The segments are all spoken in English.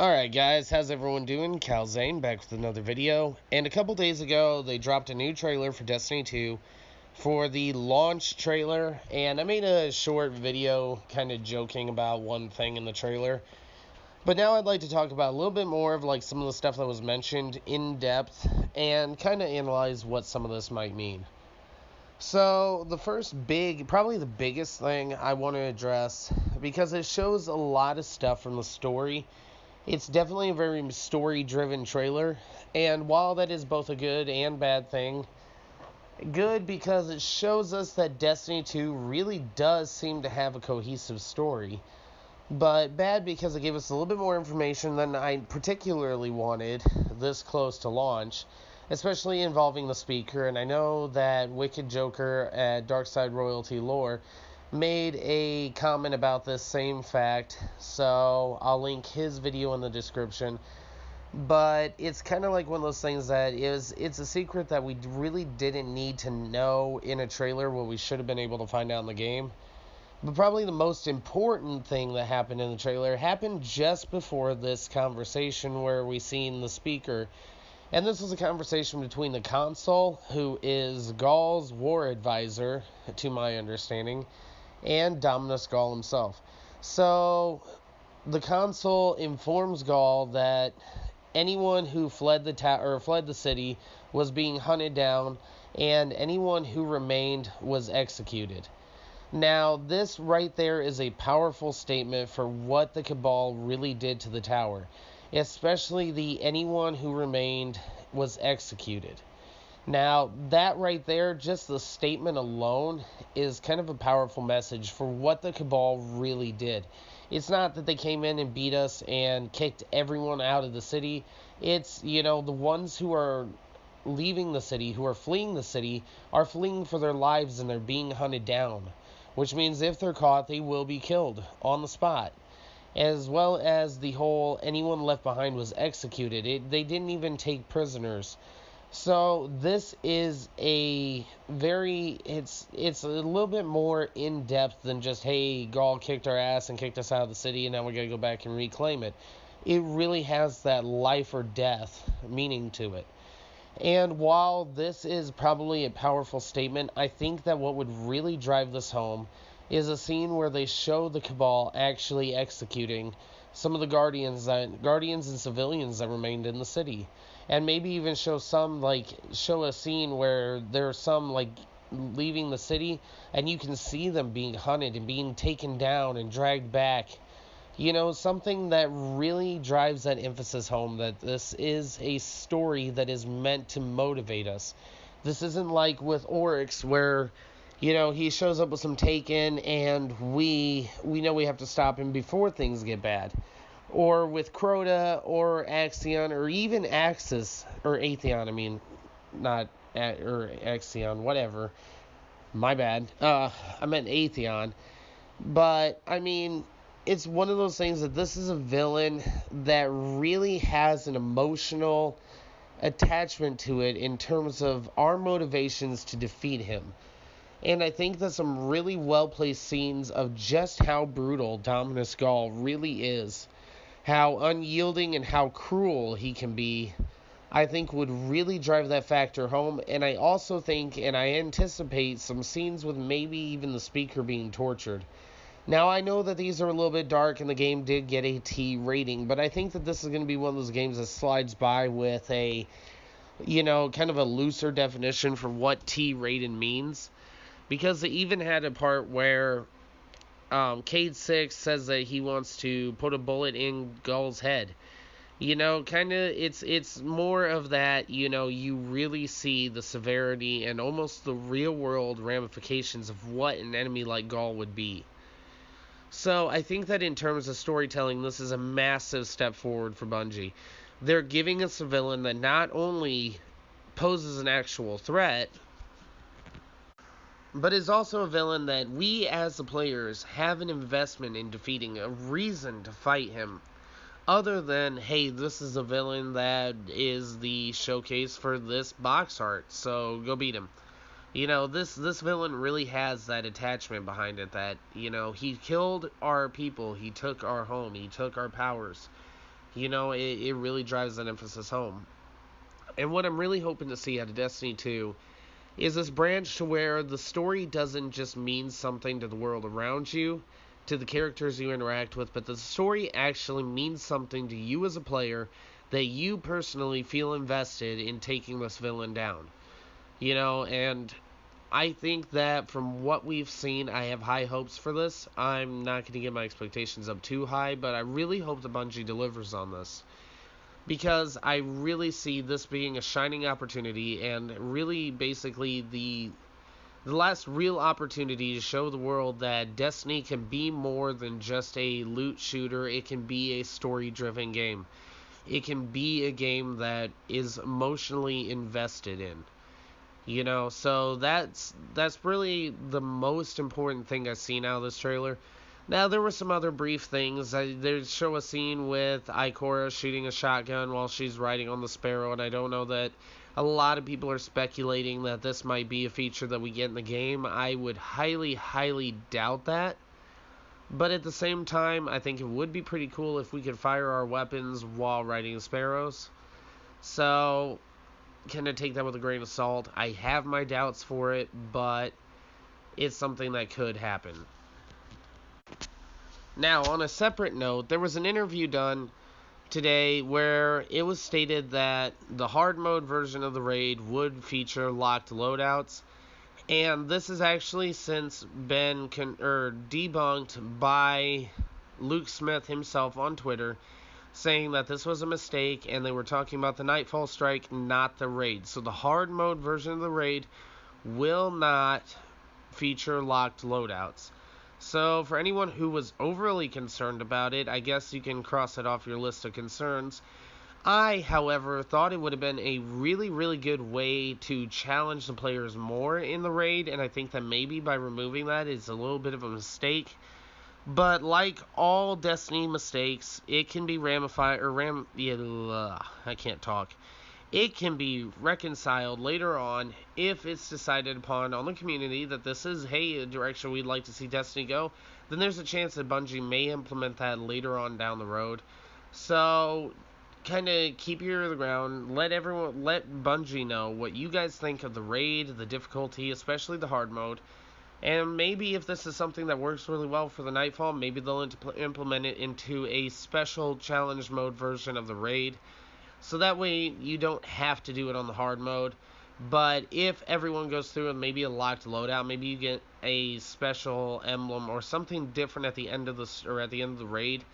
Alright guys, how's everyone doing? Cal Zane back with another video. And a couple days ago, they dropped a new trailer for Destiny 2 for the launch trailer. And I made a short video kind of joking about one thing in the trailer. But now I'd like to talk about a little bit more of like some of the stuff that was mentioned in depth and kind of analyze what some of this might mean. So the first probably the biggest thing I want to address, because it shows a lot of stuff from the story. It's definitely a very story-driven trailer, and while that is both a good and bad thing, good because it shows us that Destiny 2 really does seem to have a cohesive story, but bad because it gave us a little bit more information than I particularly wanted this close to launch, especially involving the speaker. And I know that Wicked Joker at Darkside Royalty Lore made a comment about this same fact, so I'll link his video in the description. But it's kind of like one of those things that it's a secret that we really didn't need to know in a trailer, what we should have been able to find out in the game. But probably the most important thing that happened in the trailer happened just before this conversation where we seen the speaker. And this was a conversation between the Consul, who is Gaul's war advisor, to my understanding, and Dominus Gaul himself. So the Consul informs Gaul that anyone who fled the city was being hunted down, and anyone who remained was executed. Now, this right there is a powerful statement for what the Cabal really did to the tower, especially the anyone who remained was executed. Now, that right there, just the statement alone, is kind of a powerful message for what the Cabal really did. It's not that they came in and beat us and kicked everyone out of the city. It's, the ones who are leaving the city, who are fleeing the city, are fleeing for their lives and they're being hunted down. Which means if they're caught, they will be killed on the spot. As well as the whole anyone left behind was executed. They didn't even take prisoners. So this is it's a little bit more in depth than just, hey, Gaul kicked our ass and kicked us out of the city and now we gotta go back and reclaim it. It really has that life or death meaning to it. And while this is probably a powerful statement, I think that what would really drive this home is a scene where they show the Cabal actually executing some of the guardians and civilians that remained in the city. And maybe even show a scene where there's some leaving the city and you can see them being hunted and being taken down and dragged back. Something that really drives that emphasis home that this is a story that is meant to motivate us. This isn't like with Oryx where, he shows up with some Taken and we know we have to stop him before things get bad. Or with Crota or Axion or even Axis, or Atheon, or Axion, whatever. My bad. I meant Atheon. But, it's one of those things that this is a villain that really has an emotional attachment to it in terms of our motivations to defeat him. And I think that some really well-placed scenes of just how brutal Dominus Gaul really is, how unyielding and how cruel he can be, I think would really drive that factor home. And I also think, and I anticipate, some scenes with maybe even the speaker being tortured. Now, I know that these are a little bit dark and the game did get a T rating, but I think that this is going to be one of those games that slides by with a, kind of a looser definition for what T rated means. Because they even had a part where Cade 6 says that he wants to put a bullet in Gull's head. It's more of that, you really see the severity and almost the real-world ramifications of what an enemy like Gull would be. So I think that in terms of storytelling, this is a massive step forward for Bungie. They're giving us a villain that not only poses an actual threat, but is also a villain that we as the players have an investment in defeating, a reason to fight him. Other than, hey, this is a villain that is the showcase for this box art, so go beat him. This villain really has that attachment behind it that, he killed our people, he took our home, he took our powers. You know, it really drives that emphasis home. And what I'm really hoping to see out of Destiny 2 is this branch to where the story doesn't just mean something to the world around you, to the characters you interact with, but the story actually means something to you as a player, that you personally feel invested in taking this villain down. You know, and I think that from what we've seen, I have high hopes for this. I'm not going to get my expectations up too high, but I really hope that Bungie delivers on this, because I really see this being a shining opportunity, and really basically the last real opportunity to show the world that Destiny can be more than just a loot shooter. It can be a story-driven game. It can be a game that is emotionally invested in. You know, so that's really the most important thing I've seen out of this trailer. Now, there were some other brief things. They show a scene with Ikora shooting a shotgun while she's riding on the Sparrow, and I don't know that a lot of people are speculating that this might be a feature that we get in the game. I would highly, highly doubt that. But at the same time, I think it would be pretty cool if we could fire our weapons while riding the Sparrows. So, kind of take that with a grain of salt. I have my doubts for it, but it's something that could happen. Now, on a separate note, there was an interview done today where it was stated that the hard mode version of the raid would feature locked loadouts, and this has actually since been debunked by Luke Smith himself on Twitter, saying that this was a mistake and they were talking about the Nightfall Strike, not the raid. So the hard mode version of the raid will not feature locked loadouts. So for anyone who was overly concerned about it, I guess you can cross it off your list of concerns. I, however, thought it would have been a really, really good way to challenge the players more in the raid, and I think that maybe by removing that is a little bit of a mistake. But like all Destiny mistakes, it can be ramified, or I can't talk. It can be reconciled later on if it's decided upon on the community that this is, hey, a direction we'd like to see Destiny go. Then there's a chance that Bungie may implement that later on down the road. So, kind of keep your ear to the ground. Let Bungie know what you guys think of the raid, the difficulty, especially the hard mode. And maybe if this is something that works really well for the Nightfall, maybe they'll implement it into a special challenge mode version of the raid. So that way you don't have to do it on the hard mode. But if everyone goes through and maybe a locked loadout, maybe you get a special emblem or something different at the end of the raid.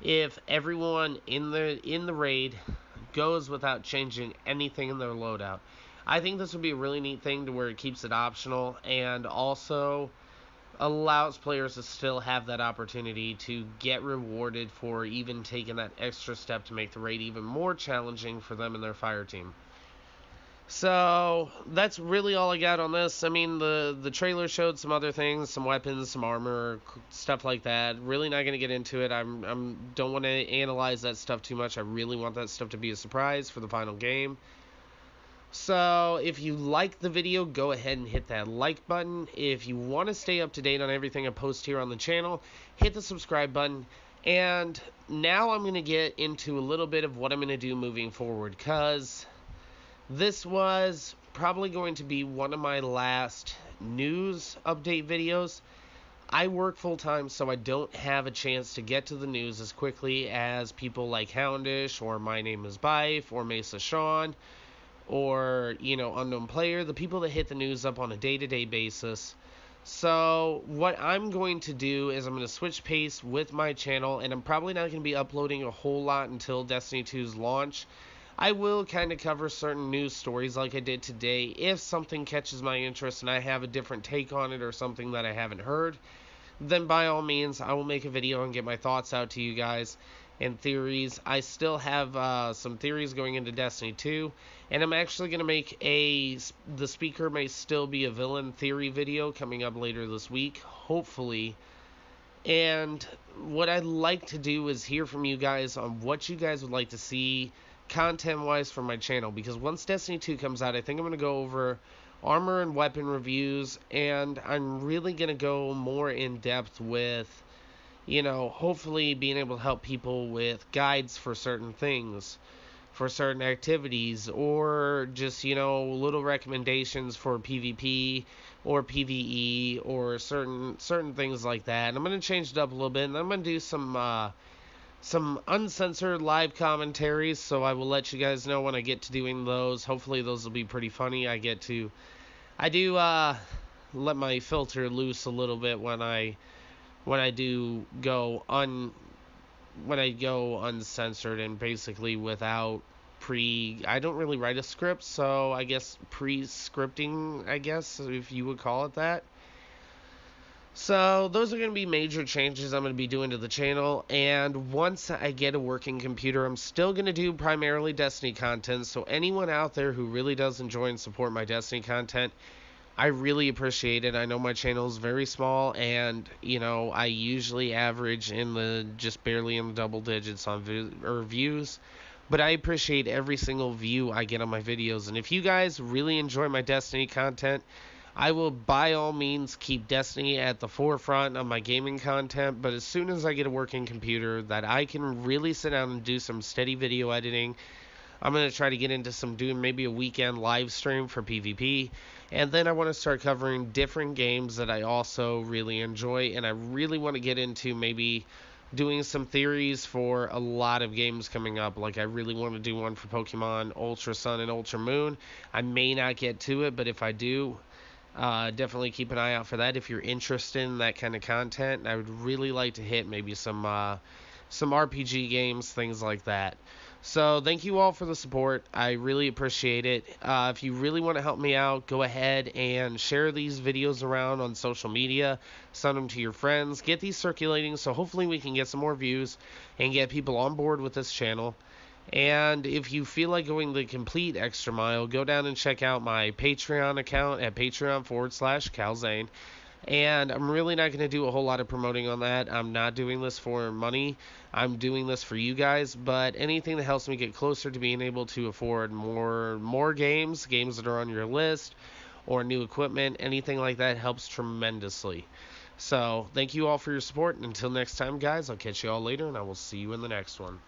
If everyone in the raid goes without changing anything in their loadout, I think this would be a really neat thing to where it keeps it optional and also allows players to still have that opportunity to get rewarded for even taking that extra step to make the raid even more challenging for them and their fire team. So that's really all I got on this. I mean, the trailer showed some other things, some weapons, some armor, stuff like that. Really not going to get into it. Don't want to analyze that stuff too much. I really want that stuff to be a surprise for the final game. So, if you like the video, go ahead and hit that like button. If you want to stay up to date on everything I post here on the channel, hit the subscribe button. And now I'm going to get into a little bit of what I'm going to do moving forward, because this was probably going to be one of my last news update videos. I work full-time, so I don't have a chance to get to the news as quickly as people like Houndish, or My Name is Bife, or Mesa Sean, or, Unknown Player, the people that hit the news up on a day-to-day basis. So, what I'm going to do is I'm going to switch pace with my channel, and I'm probably not going to be uploading a whole lot until Destiny 2's launch. I will kind of cover certain news stories like I did today. If something catches my interest and I have a different take on it or something that I haven't heard, then by all means, I will make a video and get my thoughts out to you guys. And theories. I still have some theories going into Destiny 2, and I'm actually going to make the Speaker May Still Be a Villain theory video coming up later this week, hopefully. And what I'd like to do is hear from you guys on what you guys would like to see content-wise from my channel, because once Destiny 2 comes out, I think I'm going to go over armor and weapon reviews, and I'm really going to go more in depth with hopefully being able to help people with guides for certain things, for certain activities, or just, little recommendations for PvP or PvE or certain things like that. And I'm going to change it up a little bit, and I'm going to do some uncensored live commentaries, so I will let you guys know when I get to doing those. Hopefully those will be pretty funny. I do let my filter loose a little bit when I go uncensored and basically without I don't really write a script, so I guess pre-scripting, I guess, if you would call it that. So those are going to be major changes I'm going to be doing to the channel, and once I get a working computer, I'm still going to do primarily Destiny content. So anyone out there who really does enjoy and support my Destiny content, I really appreciate it. I know my channel is very small, and I usually average just barely in the double digits on views, but I appreciate every single view I get on my videos. And if you guys really enjoy my Destiny content, I will by all means keep Destiny at the forefront of my gaming content, but as soon as I get a working computer that I can really sit down and do some steady video editing, I'm going to try to get into doing maybe a weekend live stream for PvP, and then I want to start covering different games that I also really enjoy, and I really want to get into maybe doing some theories for a lot of games coming up. Like, I really want to do one for Pokemon Ultra Sun and Ultra Moon. I may not get to it, but if I do, definitely keep an eye out for that if you're interested in that kind of content. I would really like to hit maybe some RPG games, things like that. So thank you all for the support. I really appreciate it. If you really want to help me out, go ahead and share these videos around on social media. Send them to your friends. Get these circulating so hopefully we can get some more views and get people on board with this channel. And if you feel like going the complete extra mile, go down and check out my Patreon account at patreon.com/CalZane. And I'm really not going to do a whole lot of promoting on that. I'm not doing this for money. I'm doing this for you guys. But anything that helps me get closer to being able to afford more games that are on your list, or new equipment, anything like that helps tremendously. So thank you all for your support. And until next time, guys, I'll catch you all later, and I will see you in the next one.